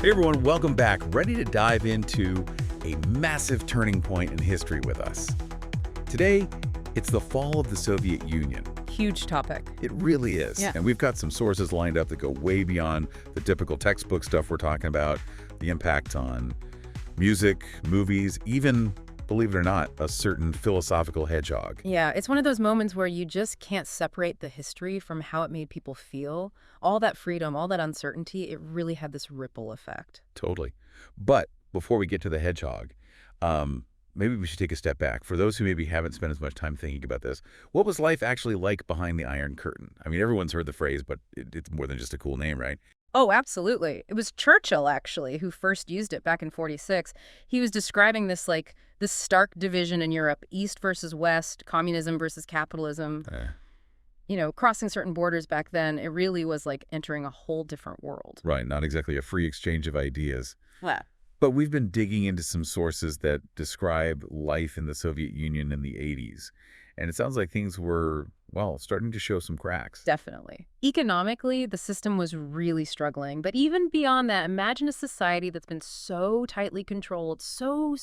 Hey everyone, welcome back. Ready to dive into a massive turning point in history with us. Today, it's the fall of the Soviet Union. Huge topic. It really is. Yeah. And we've got some sources lined up that go way beyond the typical textbook stuff we're talking about, the impact on music, movies, even, believe it or not, a certain philosophical hedgehog. Yeah, it's one of those moments where you just can't separate the history from how it made people feel. All that freedom, all that uncertainty, it really had this ripple effect. Totally. But before we get to the hedgehog, maybe we should take a step back. For those who maybe haven't spent as much time thinking about this, what was life actually like behind the Iron Curtain? I mean, everyone's heard the phrase, but it's more than just a cool name, right? Oh, absolutely. It was Churchill, actually, who first used it back in '46. He was describing this stark division in Europe, East versus West, communism versus capitalism. Crossing certain borders back then, it really was like entering a whole different world. Right, not exactly a free exchange of ideas. Yeah. But we've been digging into some sources that describe life in the Soviet Union in the 80s. And it sounds like things were, well, starting to show some cracks. Definitely. Economically, the system was really struggling. But even beyond that, imagine a society that's been so tightly controlled, so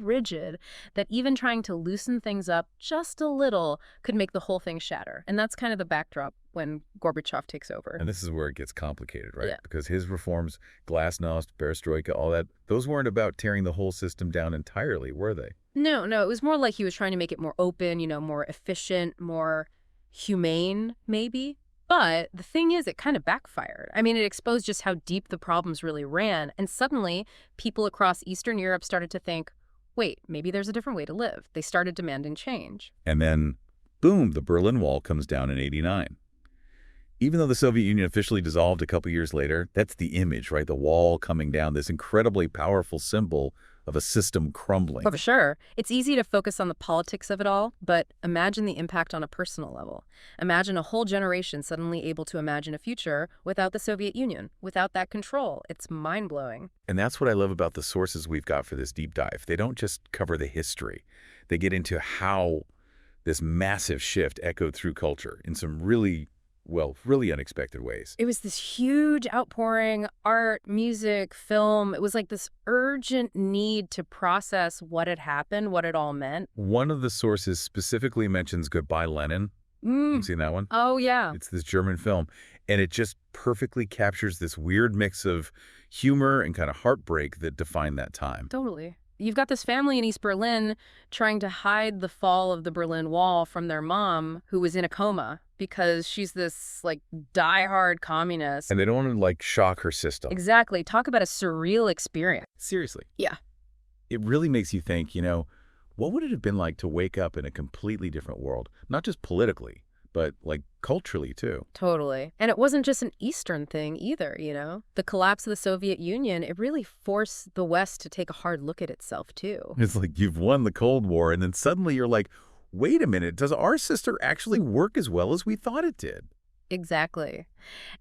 rigid, that even trying to loosen things up just a little could make the whole thing shatter. And that's kind of the backdrop when Gorbachev takes over. And this is where it gets complicated, right? Yeah. Because his reforms, glasnost, perestroika, all that, those weren't about tearing the whole system down entirely, were they? No, it was more like he was trying to make it more open, more efficient, more humane, maybe. But the thing is, it kind of backfired. I mean, it exposed just how deep the problems really ran. And suddenly, people across Eastern Europe started to think, wait, maybe there's a different way to live. They started demanding change. And then, boom, the Berlin Wall comes down in '89. Even though the Soviet Union officially dissolved a couple years later, that's the image, right? The wall coming down, this incredibly powerful symbol of a system crumbling. Oh, for sure. It's easy to focus on the politics of it all, but imagine the impact on a personal level. Imagine a whole generation suddenly able to imagine a future without the Soviet Union, without that control. It's mind-blowing. And that's what I love about the sources we've got for this deep dive. They don't just cover the history. They get into how this massive shift echoed through culture in some really unexpected ways. It was this huge outpouring, art, music, film. It was like this urgent need to process what had happened, what it all meant. One of the sources specifically mentions Goodbye Lenin. You've seen that one? Oh, yeah. It's this German film, and it just perfectly captures this weird mix of humor and kind of heartbreak that defined that time. Totally. You've got this family in East Berlin trying to hide the fall of the Berlin Wall from their mom, who was in a coma because she's this, diehard communist. And they don't want to, shock her system. Exactly. Talk about a surreal experience. Seriously. Yeah. It really makes you think, what would it have been like to wake up in a completely different world? Not just politically, but, culturally, too. Totally. And it wasn't just an Eastern thing either, The collapse of the Soviet Union, it really forced the West to take a hard look at itself, too. It's like you've won the Cold War, and then suddenly you're like, wait a minute, does our sister actually work as well as we thought it did? Exactly.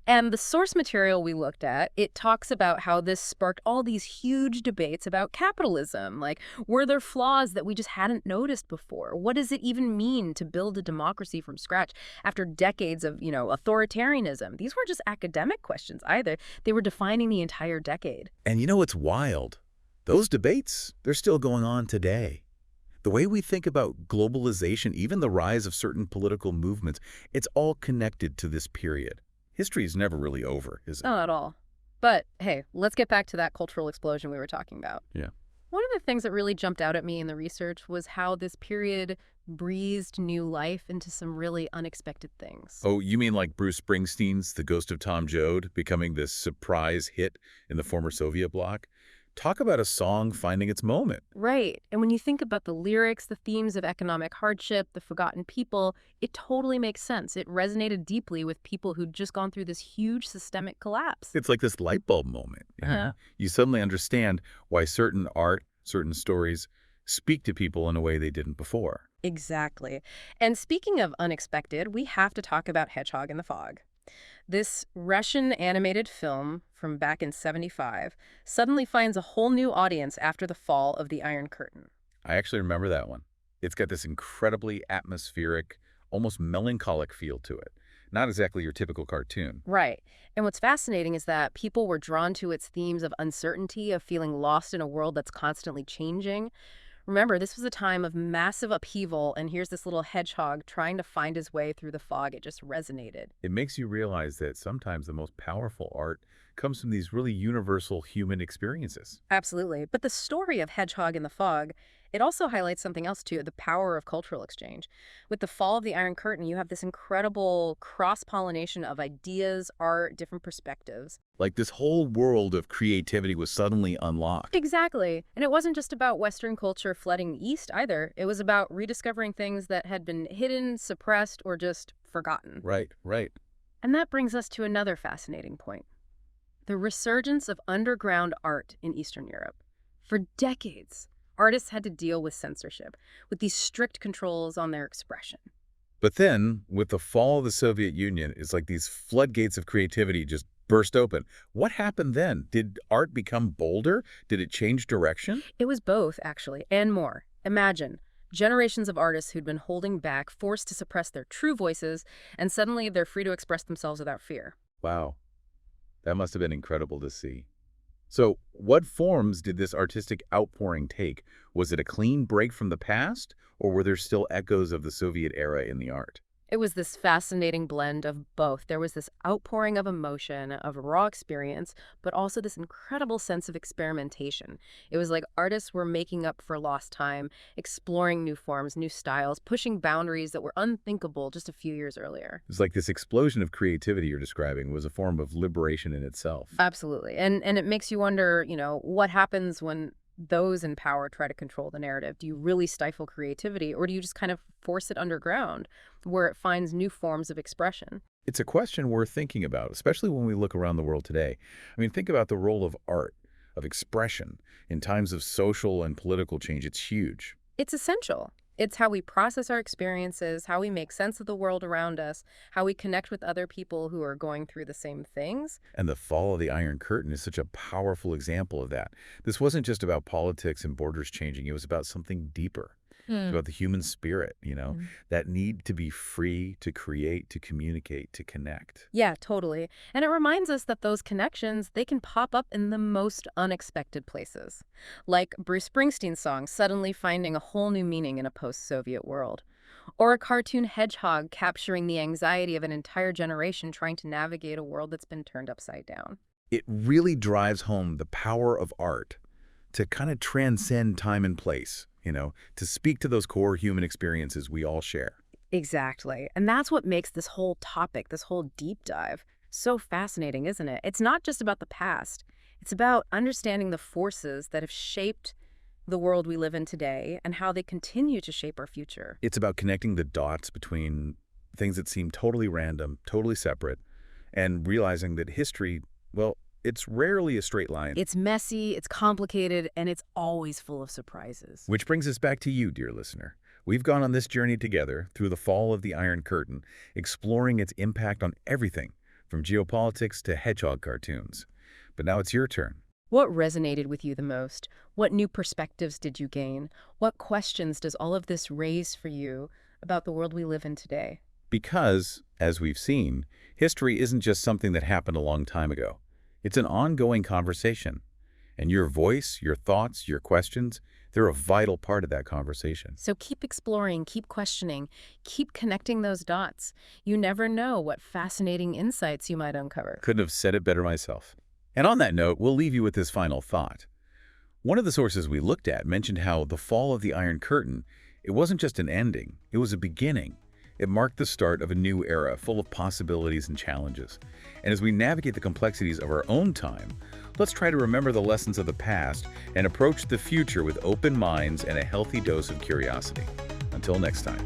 And the source material we looked at, it talks about how this sparked all these huge debates about capitalism. Were there flaws that we just hadn't noticed before? What does it even mean to build a democracy from scratch after decades of, authoritarianism? These weren't just academic questions either. They were defining the entire decade. And it's wild. Those debates, they're still going on today. The way we think about globalization, even the rise of certain political movements, it's all connected to this period. History is never really over, is it? Not at all. But, hey, let's get back to that cultural explosion we were talking about. Yeah. One of the things that really jumped out at me in the research was how this period breathed new life into some really unexpected things. Oh, you mean like Bruce Springsteen's The Ghost of Tom Joad becoming this surprise hit in the former Soviet bloc? Talk about a song finding its moment. Right. And when you think about the lyrics, the themes of economic hardship, the forgotten people, it totally makes sense. It resonated deeply with people who'd just gone through this huge systemic collapse. It's like this light bulb moment. You suddenly understand why certain art, certain stories speak to people in a way they didn't before. Exactly. And speaking of unexpected, we have to talk about Hedgehog in the Fog. This Russian animated film from back in '75 suddenly finds a whole new audience after the fall of the Iron Curtain. I actually remember that one. It's got this incredibly atmospheric, almost melancholic feel to it. Not exactly your typical cartoon. Right. And what's fascinating is that people were drawn to its themes of uncertainty, of feeling lost in a world that's constantly changing. Remember, this was a time of massive upheaval, and here's this little hedgehog trying to find his way through the fog. It just resonated. It makes you realize that sometimes the most powerful art comes from these really universal human experiences. Absolutely. But the story of Hedgehog in the Fog, it also highlights something else too, the power of cultural exchange. With the fall of the Iron Curtain, you have this incredible cross-pollination of ideas, art, different perspectives. Like this whole world of creativity was suddenly unlocked. Exactly. And it wasn't just about Western culture flooding the East either. It was about rediscovering things that had been hidden, suppressed, or just forgotten. Right, right. And that brings us to another fascinating point. The resurgence of underground art in Eastern Europe. For decades, artists had to deal with censorship, with these strict controls on their expression. But then, with the fall of the Soviet Union, it's like these floodgates of creativity just burst open. What happened then? Did art become bolder? Did it change direction? It was both, actually, and more. Imagine generations of artists who'd been holding back, forced to suppress their true voices, and suddenly they're free to express themselves without fear. Wow, that must have been incredible to see. So, what forms did this artistic outpouring take? Was it a clean break from the past, or were there still echoes of the Soviet era in the art? It was this fascinating blend of both. There was this outpouring of emotion, of raw experience, but also this incredible sense of experimentation. It was like artists were making up for lost time, exploring new forms, new styles, pushing boundaries that were unthinkable just a few years earlier. It's like this explosion of creativity you're describing was a form of liberation in itself. Absolutely. And it makes you wonder, what happens when those in power try to control the narrative? Do you really stifle creativity, or do you just kind of force it underground where it finds new forms of expression? It's a question worth thinking about, especially when we look around the world today. I mean, think about the role of art, of expression, in times of social and political change. It's huge. It's essential. It's how we process our experiences, how we make sense of the world around us, how we connect with other people who are going through the same things. And the fall of the Iron Curtain is such a powerful example of that. This wasn't just about politics and borders changing. It was about something deeper. It's about the human spirit, that need to be free, to create, to communicate, to connect. Yeah, totally. And it reminds us that those connections, they can pop up in the most unexpected places. Like Bruce Springsteen's song suddenly finding a whole new meaning in a post-Soviet world. Or a cartoon hedgehog capturing the anxiety of an entire generation trying to navigate a world that's been turned upside down. It really drives home the power of art to kind of transcend time and place, to speak to those core human experiences we all share. Exactly. And that's what makes this whole topic, this whole deep dive, so fascinating, isn't it? It's not just about the past. It's about understanding the forces that have shaped the world we live in today and how they continue to shape our future. It's about connecting the dots between things that seem totally random, totally separate, and realizing that history, well, it's rarely a straight line. It's messy, it's complicated, and it's always full of surprises. Which brings us back to you, dear listener. We've gone on this journey together through the fall of the Iron Curtain, exploring its impact on everything, from geopolitics to hedgehog cartoons. But now it's your turn. What resonated with you the most? What new perspectives did you gain? What questions does all of this raise for you about the world we live in today? Because, as we've seen, history isn't just something that happened a long time ago. It's an ongoing conversation. And your voice, your thoughts, your questions, they're a vital part of that conversation. So keep exploring, keep questioning, keep connecting those dots. You never know what fascinating insights you might uncover. Couldn't have said it better myself. And on that note, we'll leave you with this final thought. One of the sources we looked at mentioned how the fall of the Iron Curtain, it wasn't just an ending, it was a beginning. It marked the start of a new era full of possibilities and challenges. And as we navigate the complexities of our own time, let's try to remember the lessons of the past and approach the future with open minds and a healthy dose of curiosity. Until next time.